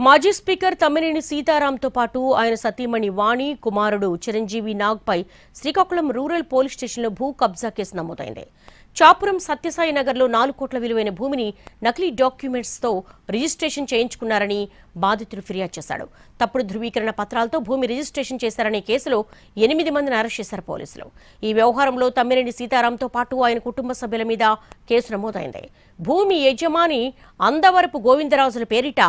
మాజీ స్పీకర్ తమ్మినేని సీతారాంతో పాటు ఆయన సతీమణి వాణి, కుమారుడు చిరంజీవి నాగ్పై శ్రీకాకుళం రూరల్ పోలీస్ స్టేషన్లో భూ కబ్జా కేసు నమోదైంది. చాపురం సత్యసాయి నగర్లో 4 కోట్ల విలువైన భూమిని నకిలీ డాక్యుమెంట్స్తో రిజిస్ట్రేషన్ చేయించుకున్నారని బాధితుడు ఫిర్యాదు చేశాడు. తప్పుడు ధృవీకరణ పత్రాలతో భూమి రిజిస్ట్రేషన్ చేశారనే కేసులో 8 మందిని అరెస్ట్ చేశారు పోలీసులు. ఈ వ్యవహారంలో తమ్మినేని సీతారాంతో పాటు ఆయన కుటుంబ సభ్యుల మీద కేసు నమోదైంది. భూమి యజమాని అందవరపు గోవిందరాజుల పేరిట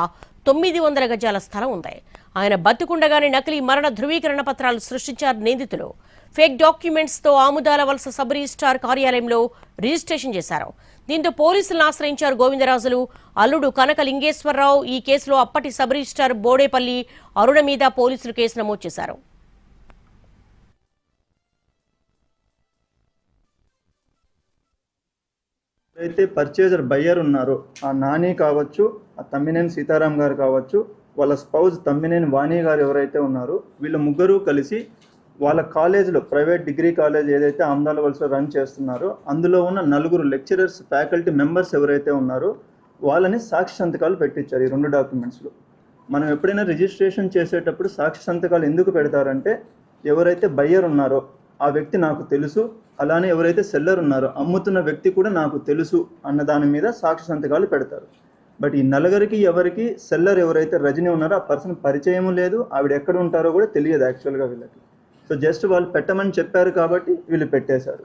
900 గజాల స్థలం ఉంది. ఆయన బతుకుండగానే నకిలీ మరణ ధృవీకరణ పత్రాలు సృష్టించారు నిందితులు. ఫేక్ డాక్యుమెంట్స్తో ఆముదాల వలస సబ్ రిజిస్ట్రార్ కార్యాలయంలో రిజిస్ట్రేషన్ చేశారు. దీంతో పోలీసులను ఆశ్రయించారు గోవిందరాజులు. అల్లుడు కనక లింగేశ్వరరావు. ఈ కేసులో అప్పటి సబ్ రిజిస్ట్రార్ బోడేపల్లి అరుణ మీద పోలీసులు కేసు నమోదు చేశారు. అయితే పర్చేజర్ బయ్యర్ ఉన్నారో ఆ నాని కావచ్చు, ఆ తమ్మినేని సీతారాం గారు కావచ్చు, వాళ్ళ స్పౌజ్ తమ్మినేని వాణి గారు ఎవరైతే ఉన్నారో వీళ్ళ ముగ్గురు కలిసి వాళ్ళ కాలేజీలో ప్రైవేట్ డిగ్రీ కాలేజ్ ఏదైతే ఆమ్దాల వలసలో రన్ చేస్తున్నారో అందులో ఉన్న 4 లెక్చరర్స్, ఫ్యాకల్టీ మెంబర్స్ ఎవరైతే ఉన్నారో వాళ్ళని సాక్షి సంతకాలు పెట్టించారు. ఈ 2 డాక్యుమెంట్స్లో మనం ఎప్పుడైనా రిజిస్ట్రేషన్ చేసేటప్పుడు సాక్షి సంతకాలు ఎందుకు పెడతారంటే ఎవరైతే బయ్యర్ ఉన్నారో ఆ వ్యక్తి నాకు తెలుసు, అలానే ఎవరైతే సెల్లర్ ఉన్నారో అమ్ముతున్న వ్యక్తి కూడా నాకు తెలుసు అన్న దాని మీద సాక్షి సంతకాలు పెడతారు. బట్ ఈ నలుగురికి ఎవరికి సెల్లర్ ఎవరైతే రజని ఉన్నారో ఆ పర్సన్ పరిచయం లేదు, ఆవిడ ఎక్కడ ఉంటారో కూడా తెలియదు యాక్చువల్గా వీళ్ళకి. సో జస్ట్ వాళ్ళు పెట్టమని చెప్పారు కాబట్టి వీళ్ళు పెట్టేశారు.